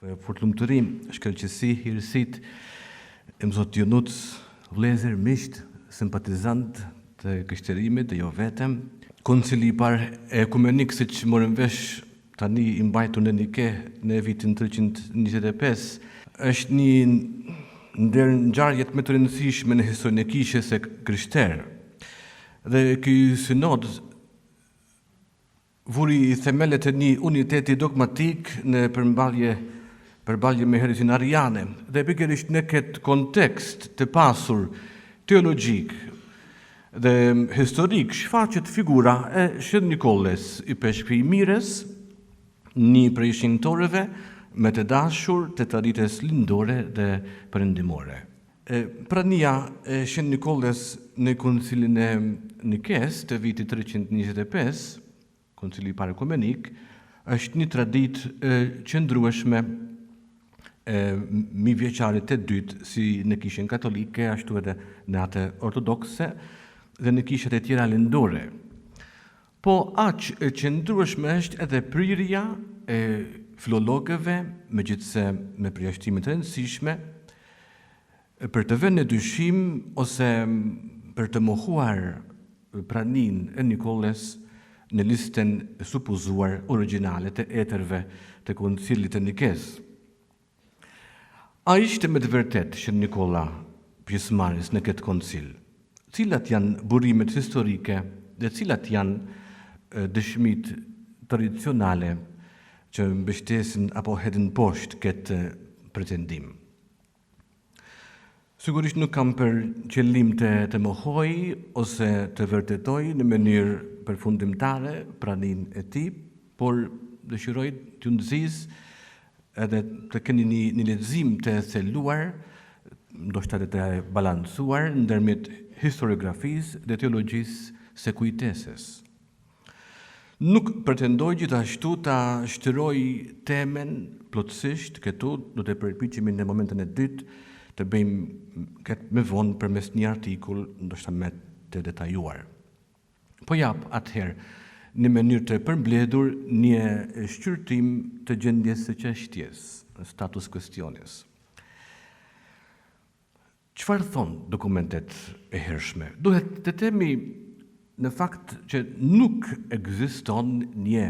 Fortlumtëri, shkëlqësi, hirësit, e Zot Jonuc, vëllezër, miq, simpatizant të kështërimit dhe jo vetëm. Koncili i parë ekumenik, siç morëm vesh tani i mbajtur në Nike në vitin 325, është një ndër ngjarjet më të rëndësishme në historinë e kishës së krishterë. Dhe ky synod vuri themelet e një uniteti dogmatik në përballje me herezinë ariane dhe pikërisht në këtë kontekst të pasur teologjik dhe historik shfaqet figura e Shën Nikolles i Peshkvi Mires, një prej shenjtorëve me të dashur të traditës lindore dhe perëndimore. Prania e Shën Nikolles në Koncilin e Nikes të vitit 325, Koncili i parë ekumenik, është një traditë qëndrueshme mijëvjeçare të dytë si në kishën katolike, ashtu edhe në atë ortodokse dhe në kishat e tjera lindore. Po aq e qëndrueshme është edhe prirja e filologëve, megjithse me përjashtime të rëndësishme, për të vënë në dyshim ose për të mohuar praninë e Nikolles në listën e supozuar origjinale të etërve të Koncilit të Nikes. A ishte me të vërtet Shën Nikolla pjesëmarrës në këtë koncil? Cilat janë burimet historike dhe cilat janë dëshmitë tradicionale që mbështesin apo hedhin poshtë këtë pretendim? Sigurisht nuk kam për qëllim të mohoj ose të vërtetoj në mënyrë përfundimtare praninë e tij, por dëshiroj t'ju nxis edhe të keni një lexim të theluar, ndoshta të balancuar ndërmjet historiografisë dhe teologjisë së kujtesës. Nuk pretendoj gjithashtu ta shtyroj temen plotësisht këtu, do të përpiqemi në momentin e dytë të bëjmë këtë më vonë përmes një artikull, ndoshta më të detajuar. Po jap atëherë në mënyrë të përmbledhur një shqyrtim të gjendjes së çështjes, status questionis. Çfarë thon dokumentet e hershme? Duhet të themi në fakt që nuk ekziston një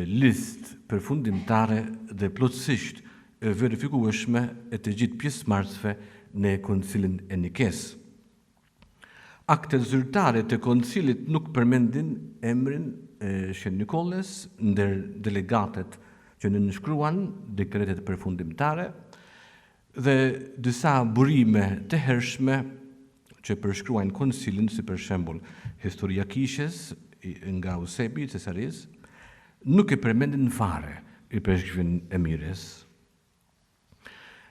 listë përfundimtare dhe plotësisht e verifikueshme e të gjithë pjesëmarrësve në Koncilin e Nikes. Aktet zyrtare të koncilit nuk përmendin emrin e Shën Nikolles ndër delegatet që nënshkruan dekretet përfundimtare dhe disa burime të hershme që përshkruajnë koncilin, si për shembull Historia e Kishës nga Eusebi i Cesaris, nuk e përmendin fare i Peshkvin e Mires.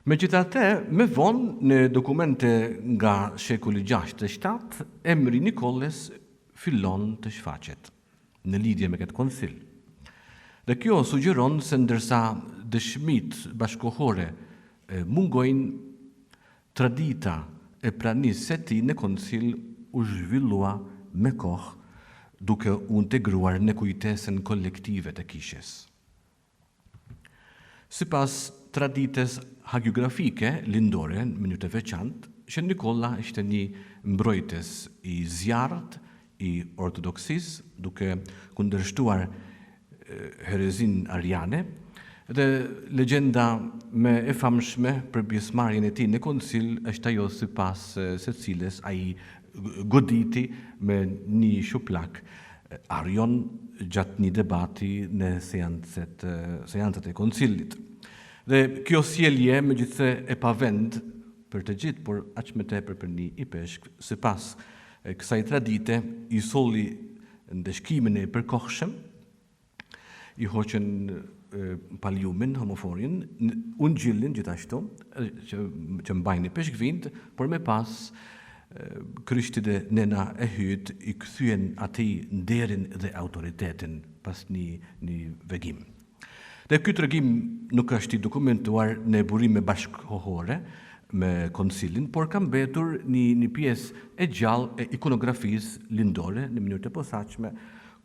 Megjithatë, më vonë në dokumente nga shekulli 6-7, emri Nikolles fillon të shfaqet në lidhje me këtë koncil. Dhe kjo sugjeron se ndërsa dëshmitë bashkëkohore mungojnë, tradita e pranisë së tij në koncil u zhvillua me kohë, duke u integruar në kujtesën kolektive të kishës. Sipas traditës hagiografike lindore në mënyrë të veçantë, Shën Nikolla ishte një mbrojtës i zjarrt i ortodoksisë, duke kundërshtuar herezinë ariane, dhe legjenda më e famshme për pjesëmarrjen e tij në koncil është ajo sipas së cilës ai goditi me një shuplak arion gjatë një debati në seancat e koncilit. Dhe kjo sjellje megjithse e pavend për të gjithë, por aq më tepër për një i peshk, sipas kësaj tradite i solli ndeshkimin e përkohshëm, i hoqën paliumin, homoforin, ungjillin gjithashtu, që mbajnë peshkvind, por me pas Krishti dhe Nena e Hyjt i kthyen atij nderin dhe autoritetin pas një vegim. Dhe ky tregim nuk është i dokumentuar në burime bashkëkohore me koncilin, por ka mbetur një pjesë e gjallë e ikonografisë lindore në mënyrë të posaçme,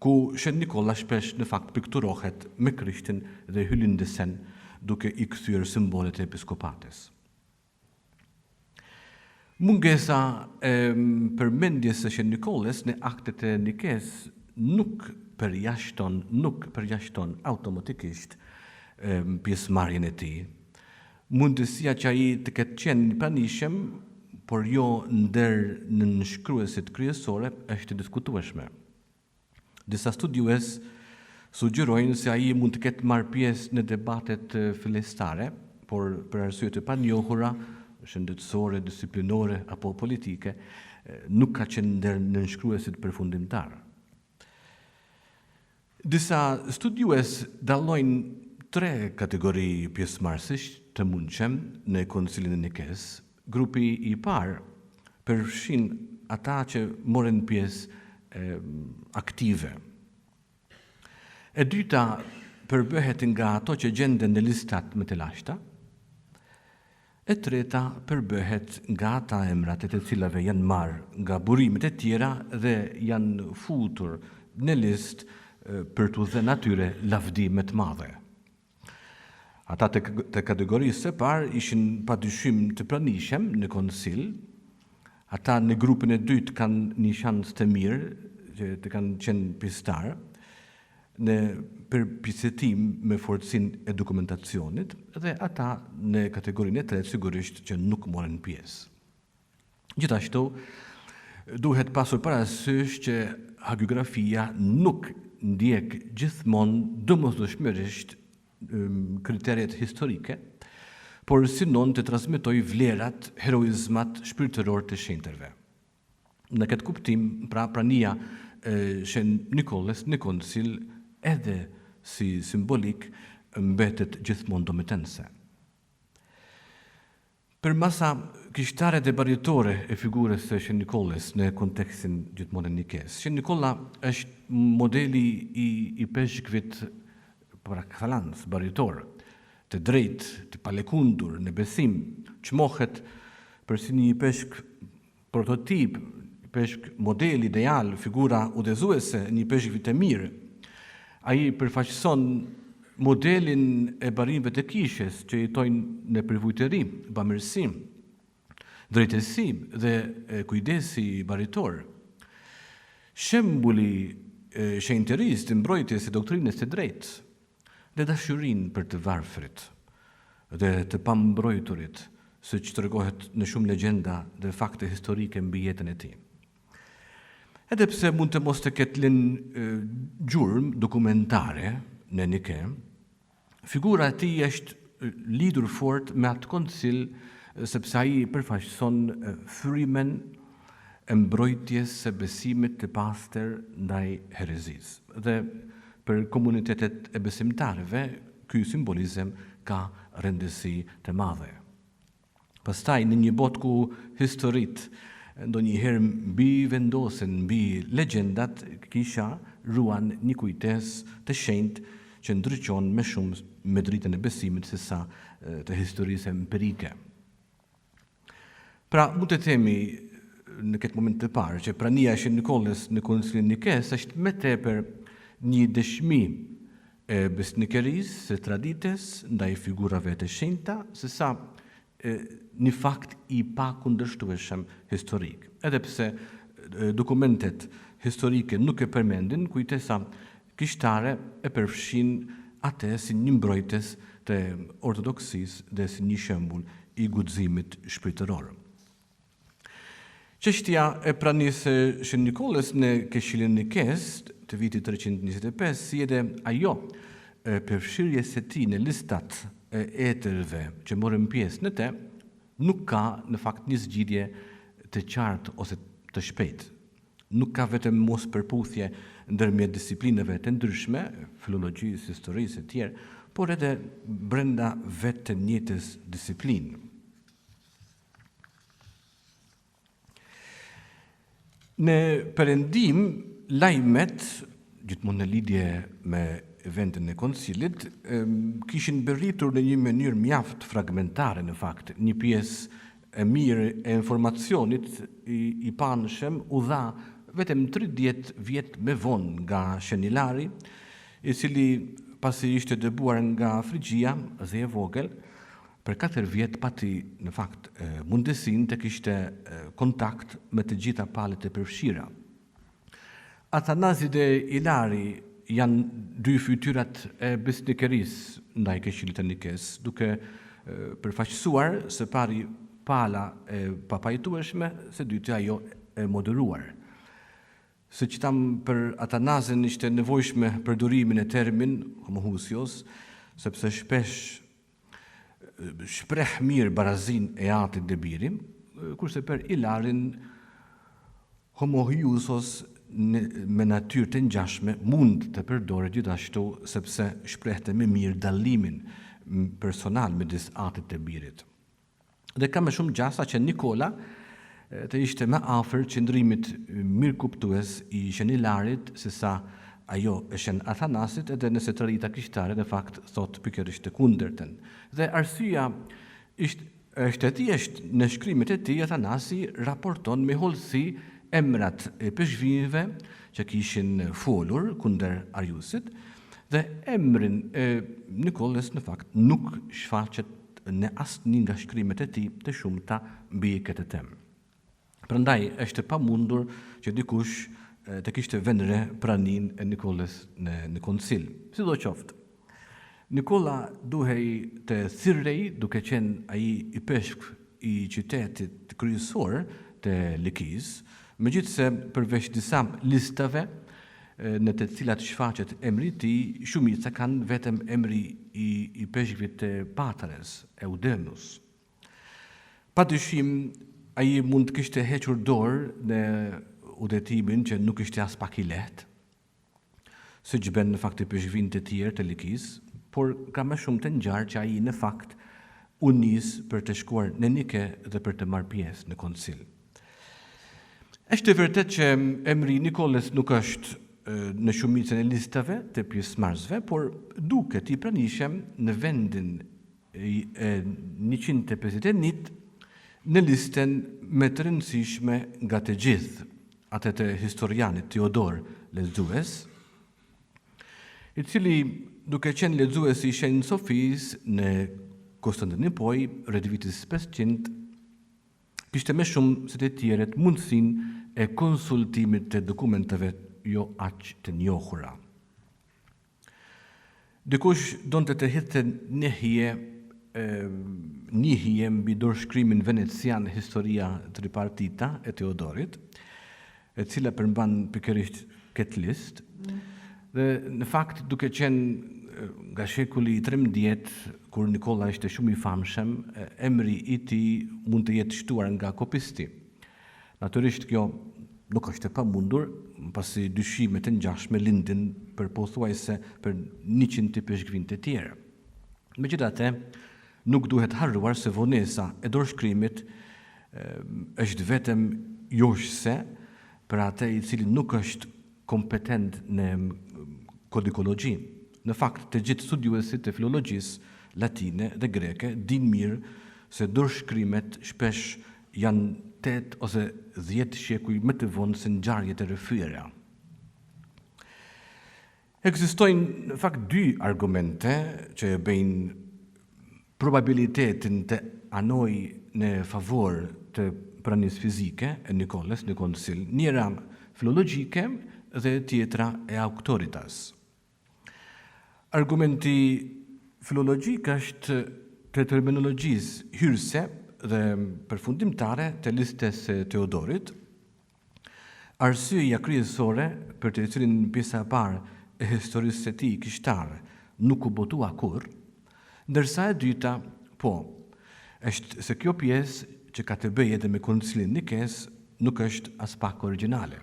ku Shën Nikolla shpesh në fakt pikturohet me Krishtin dhe hylindesen duke I kthyer simbolet e episkopates. Mungesa e përmendjes së Shën Nikoles në aktet e Nikes nuk përjashton automatikisht pjesëmarrjen e tij. Mundësia që ai të ketë qenë I pranishëm, por jo ndër nënshkruesit kryesore është e diskutueshme. Disa studiues sugjerojnë se ai mund të ketë marrë pjesë në debatet fillestare, por për arsye të panjohura, shëndetësore, disiplinore apo politike, nuk ka qenë ndër nënshkruesit përfundimtar. Disa studiues dallojnë 3 kategori pjesëmarrësish të mundshëm në Koncilin e Nikes. Grupi I parë përfshin ata që morën pjesë aktive. E dyta përbëhet nga ato që gjenden në listat më të lashta. E treta përbëhet nga ata emrat e të cilave janë marrë nga burimet e tjera dhe janë futur në listë për t'u dhënë atyre lavdime të madhe. Ata të kategorisë së parë ishin padyshim të pranishëm në koncil. Ata në grupin e dytë kanë një shansë të mirë që të kanë qenë pjesëtar në përpjekëtim me forcinë e dokumentacionit dhe ata në kategorinë e tretë sigurisht që nuk morën pjesë. Gjithashtu duhet pasur parasysh që hagiografia nuk ndjek gjithmonë domosdoshmërisht kriteret historike, por sinon të transmetoj vlerat, heroizmat shpirtëror të shenjtërve. Në këtë kuptim, prania Shën Nikoles në koncil edhe si simbolik mbetet gjithmonë dometense. Për masa kishtare dhe baritore e figurës së Shën Nikoles në kontekstin gjithmonë e Nikes, Shën Nikola është modeli I peshkvit për këthalans, baritor, të drejt, të palekundur, në besim, që mohet për si një peshk prototip, peshk model ideal, figura udhëzuese, një peshk të mirë. Ai përfaqëson modelin e barinëve të kishes që jetojnë në përvujtëri, bamirësi, drejtësi dhe kujdesi baritor. Shembuli shenjtërisë të mbrojtjes së doktrinës së drejtë dhe dashurinë për të varfrit dhe të pambrojturit, siç tregohet në shumë legjenda dhe fakte historike mbi jetën e tij. Edhe pse mund të mos të ketë lënë gjurmë dokumentare në Nike, figura e tij është lidhur fort me atë koncil sepse ai përfaqëson frymen e mbrojtjes së besimit të pastër ndaj herezisë. Dhe për komunitetet e besimtarëve, ky simbolizëm ka rëndësi të madhe. Pastaj në një botë ku historitë ndonjëherë mbi vendosen mbi legjendat, kisha ruan një kujtesë të shenjtë që ndryqon me shumë me dritën e besimit sesa të historisë empirike. Pra, mund të themi në këtë moment të parë që prania e Shën Nikoles në Koncilin Nikes është më tepër një dëshmi e besnikerisë, së tradites, ndaj figurave të shenjta, sesa një fakt I pakundërshtueshëm historik. Edhe pse dokumentet historike nuk e përmendin, kujtesa kishtare e përfshin atë si një mbrojtës të ortodoksisë dhe si një shembull I guximit shpirtëror. Çështja e pranisë së Shën Nikoles në Këshillin Nikes të vitit 325 si edhe ajo përfshirjes së tij në listat e etërve që morën pjesë në të, nuk ka në fakt një zgjidhje të qartë ose të shpejtë. Nuk ka vetëm mos përputhje ndërmjet disiplinave të ndryshme, filologjisë, historisë e tjerë, por edhe brenda vetë të njëjtës disiplinë. Në perëndim, lajmet, gjithmonë në lidhje me eventin e koncilit, kishin bërritur në një mënyrë mjaft fragmentare në fakt. Një pjesë e mirë e informacionit I panshëm u dha vetëm 30 vjet me vonë nga Shënilari, I cili pasi ishte dëbuar nga Frigjia dhe e vogël, për 4 vjet pati në fakt mundësinë të kishte kontakt me të gjitha palët e përfshira. Athanasi dhe Ilari janë 2 fytyrat e besnikerisë ndaj Këshillit të Nikës, duke përfaqësuar së pari pala e papajtueshme, së dyti ajo e moderuar. Siç tham, për Athanazin ishte nevojshme përdorimin e termin homohusios, sepse shpesh shpreh mirë barazin e atit dhe birim, kurse për Ilarin homohuios me natyrë të ngjashme mund të përdoret gjithashtu sepse shprehte më mirë dallimin personal midis atit të birit. Dhe ka më shumë gjasa që Nikola të ishte më afër qëndrimit mirëkuptues i Shën Ilarit sesa ajo e Shën Athanasit, edhe nëse të rrita krishtare në fakt thot pikërisht të kundërtën. Dhe arsyeja është thjesht në shkrimet e tij Athanasi raporton me hollësi emrat e peshqvinjve që kishin folur kundër Ariusit, dhe emrin e Nikoles në fakt nuk shfaqet në asnjë nga shkrimet e tij të shumta mbi këtë temë. Prandaj është pamundur që dikush të kishte vënë praninë e Nikoles në koncil. Sidoqoftë, Nikola duhej të thirrej duke qenë ai i peshk i qytetit kryesor të Likisë, megjithse përveç disa listave në të cilat shfaqet emri i tij, shumica kanë vetëm emri i peshkvit të Patares, Eudemus. Padyshim, ai mund të kishte hequr dorë në udhëtimin që nuk ishte as pak i lehtë, siç bën në fakt i peshkvinjtë të tjerë të Likisë, por ka më shumë të ngjarë që ai në fakt u nis për të shkuar në Nike dhe për të marrë pjesë në koncil. Është e vërtet që emri Nikoles nuk është në shumicën e listave të pjesëmarrësve, por duket i pranishëm në vendin e 151 në listën më të rëndësishme nga të gjithë, atë të historianit Teodor Lexues, i cili duke qenë lexues i Shenjtë Sofisë në Konstantinopol rreth vitit 500, kishte më shumë se të tjerët mundësinë e konsultimit të dokumentave jo aq të njohura. Dikush donte të hidhte njihje mbi dorëshkrimin venecian Historia tripartita e Teodorit, e cila përmban pikërisht këtë listë, dhe në fakt duke qenë nga shekulli i 13, kur Nikola ishte shumë i famshëm, emri i tij mund të jetë shtuar nga kopisti. Natyrisht kjo nuk është e pamundur, pasi dyshimet e ngjashme lindin për pothuajse për 100 të peshqvinj të tjerë. Megjithatë, nuk duhet harruar se vonesa e dorëshkrimit është vetëm joshse për atë i cili nuk është kompetent në kodikologji. Në fakt, të gjithë studiuesit e filologjisë latine dhe greke din mirë se dorëshkrimet shpesh janë 8 ose 10 shekuj më të vonë se ngjarjet e rrëfyera. Ekzistojnë në fakt 2 argumente që bëjnë probabilitetin të anoj në favor të pranisë fizike e Nikoles në koncil, njëra filologjike dhe tjetra e autoritas. Argumenti filologjik është të terminologjisë hyrëse dhe përfundimtare të listës së Teodorit, arsyeja kryesore për të cilin pjesa e parë e historisë së tij kishtare nuk u botua kurrë, ndërsa e dyta, është se kjo pjesë që ka të bëjë edhe me koncilin Nikes nuk është as pak origjinale.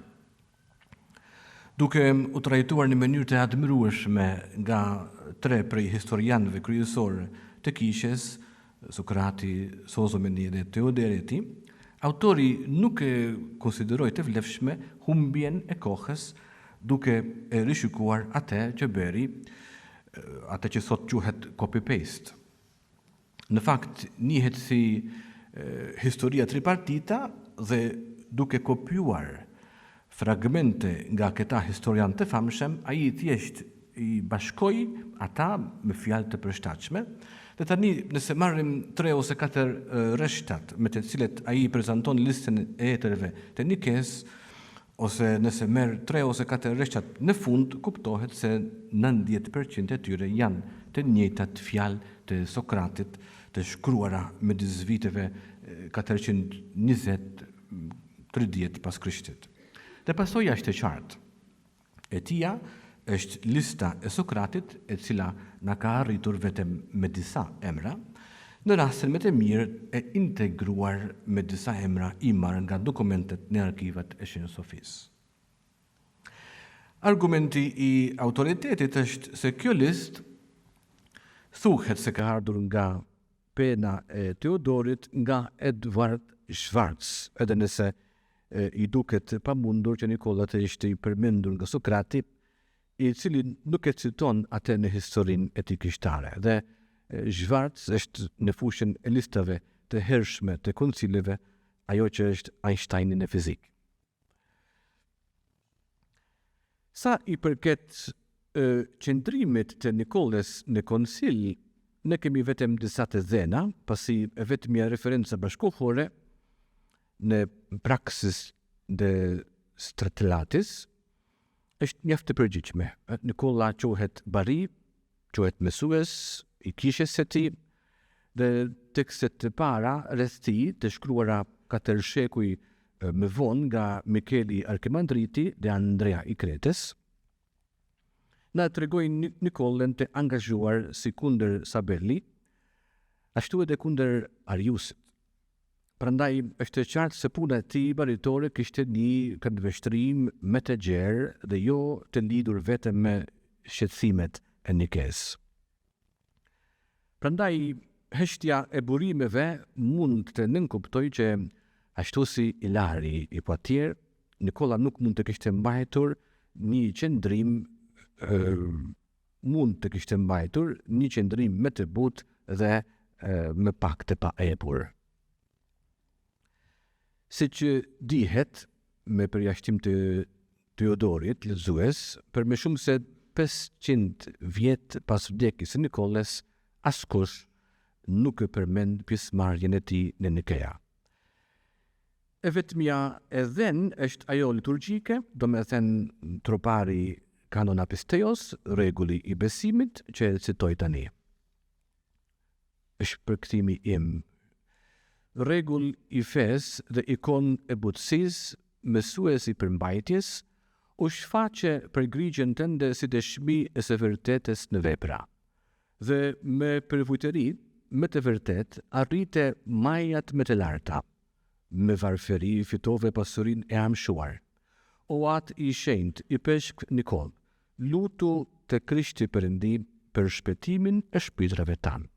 Duke u trajtuar në mënyrë të admirueshme nga 3 prej historianëve kryesor të kishës, Sokrati, Sozomeni dhe Teodereti, autori nuk e konsideroi të vlefshme humbjen e kohës duke e rishikuar atë që bëri, atë që sot quhet copy-paste. Në fakt, njihet si historia tripartita dhe duke kopjuar fragmente nga këta historian të famshëm, ai thjesht i bashkoj ata me fjalë të përshtatshme. Dhe tani nëse marrim 3 ose 4 rreshtat me të cilet ai prezanton listën e hetereve të Nikes, ose nëse merr 3 ose 4 rreshtat në fund, kuptohet se 90% e tyre janë të njëjtat fjalë të Sokratit, të shkruara midis viteve 420-30 pas Krishtit. Dhe pasoja është e qartë. E tia është lista e Sokratit, e cila na ka arritur vetëm me disa emra, në rastin më të mirë e integruar me disa emra i marrë nga dokumentet në arkivat e Shenjë Sofisë. Argumenti i autoritetit është se kjo listë thuhet se ka ardhur nga pena e Teodorit nga Edward Schwartz, edhe nëse i duket pamundur që Nikola të ishte i përmendur nga Sokrati, i cili nuk e citon atë në historinë e tij krishtare. Dhe Schwartz është në fushën e listave të hershme të koncileve, ajo që është Einsteini në fizikë. Sa i përket qëndrimit të Nikoles në koncil, ne kemi vetëm disa të dhëna, pasi vetmja referenca bashkëkohore në Praxis dhe Stratilatis është mjaft të përgjithshme. Nikola quhet bari, quhet mësues i kishës së tij, dhe tekstet të para rreth tij të shkruara 4 shekuj më vonë nga Mikeli Arkimandriti dhe Andrea i Kretes, na tregojnë Nikolen të angazhuar si kundër Sabelli, ashtu edhe kundër Ariusit. Prandaj është e qartë se puna e tij baritore kishte një këndvështrim me të gjerë dhe jo të lidhur vetëm me shqetësimet e Nikes. Prandaj heshtja e burimeve mund të nënkuptoj që ashtu si Ilari i Poitiers, Nikola nuk mund të kishte mbajtur një qendrim me të butë dhe me pak të paepur. Si që dihet, me përjashtim të Teodorit, lexues, për më shumë se 500 vjet pas vdekjes së Nikoles, askush nuk e përmend pjesëmarrjen e tij në Nikea. E vetmja e dhënë është ajo liturgjike, domethënë tropari Kanon Apisteios, rregulli i besimit që e citoj tani. Është përkthimi im. Rregull i fesë dhe ikon e butësisë, mësues i përmbajtjes, u shfaqe përgrigjen tënde si dëshmi e së vërtetës në vepra. Dhe me përvujtëri, me të vërtet, arrite majat më të larta. Me varfëri fitove pasurinë e amshuar. O atë i shenjtë i peshk Nikol, lutu të Krishti Perëndi për shpëtimin e shpirtrave tanë.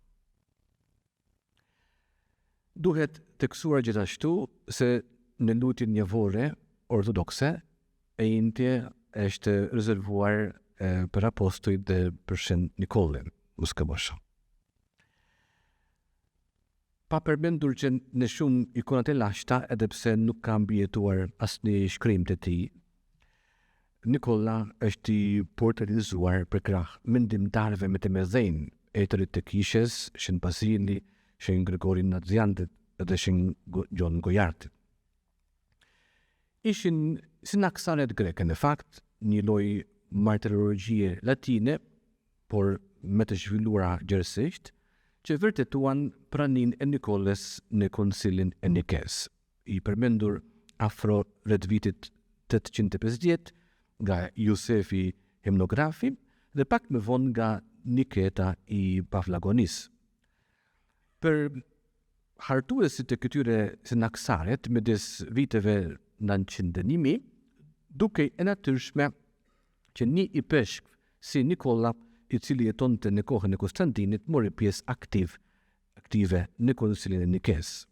Duhet teksuar gjithashtu se në lutjen njëvore ortodokse e intje është rezervuar për apostujt dhe për Shën Nikolin, Muskabosha. Pa përmendur që në shumë ikonat e lashta, edhe pse nuk ka mbijetuar asnjë shkrim të tij, Nikola është i portretizuar për krah mendimtarëve me të mëdhenj, etërit të kishës, Shën Bazili, Shën Gregori Naziantit dhe Shën Gjon Gojartit. Ishin sinaksanet greke në fakt, një lloj martirologjie latine, por me të zhvilluara gjerësisht, që vërtetuan praninë e Nikoles në koncilin e Nikes, i përmendur afro rreth vitit 850 nga Josefi Himnografi dhe pak më vonë nga Niketa i Paflagonis. Për hartuesit e këtyre sinaksaret midis viteve 900-1000, dukej e natyrshme që një i peshk si Nikola, i cili jetonte në kohën e Konstantinit, mori pjesë aktive në koncilin e Nikes.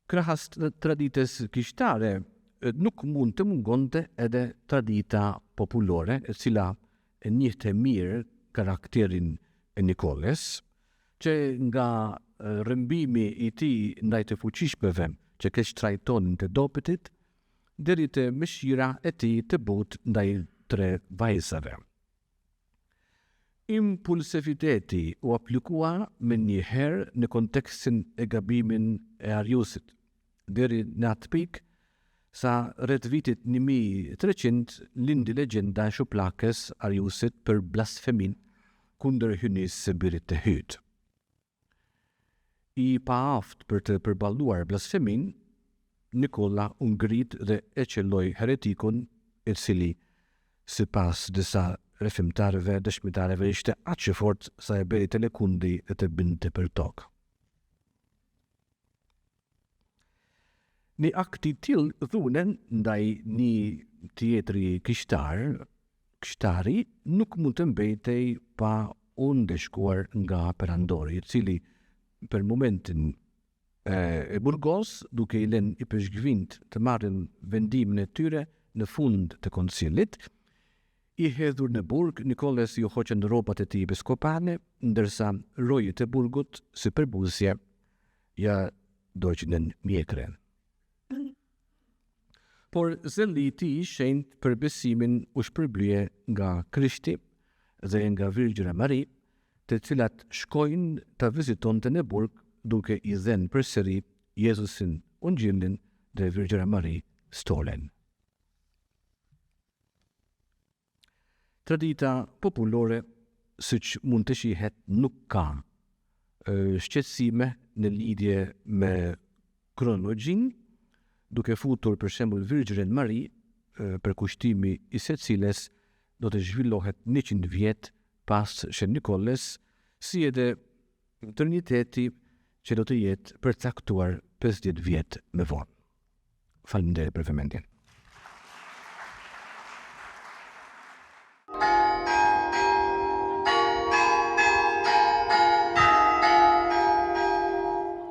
Krahas traditës krishtare, nuk mund të mungonte edhe tradita populore, e cila e njihte mirë karakterin e Nikoles, që nga rrëmbimi i tij ndaj të fuqishmeve që keq trajtonin të dopitit, deri te mëshira e tij të butë ndaj 3 vajzave. impulsiviteti u aplikua me njëherë në kontekstin e gabimin e Ariusit, deri në atë pikë sa rreth vitit 1300 lindi legjenda e shuplakës Ariusit për blasfemin kundër hynisë së birit të hyt. I paaft për të përballuar blasfemin, Nikola u ngrit dhe e qelloi heretikun, i cili sipas disa rrethimtarëve dëshmitarëve ishte aq i fortë sa e bëri telekundi dhe të binte për tokë. Një akt i tillë dhunen ndaj një tjetri kishtari nuk mund të mbetej pa u ndeshkuar nga perandori, i cili për momentin e burgos, duke i lënë i peshgvint të marrin vendimin e tyre në fund të koncilit, i hedhur në burg, Nikoles ju hoqën rrobat e tij episkopale, ndërsa rojet e burgut si përbuzje ja doqnin mjekren. Por zeli i tij i shenjtë për besimin u shpërblye nga Krishti dhe nga Virgjëra Mari, të cilat shkojnë të vizitonte në burg duke i dhënë përsëri Jezusin ungjillin dhe Virgjëra Mari stolen. Tradita populore, siç mund të shihet, nuk ka shqetësime në lidhje me kronologjinë, duke futur për shembull Virgjëren Mari, për kushtimi i secilës do të zhvillohet 100 vjet pas Shën Nikoles, si edhe Triniteti që do të jetë përcaktuar 50 vjet më vonë. Faleminderit për vëmendjen.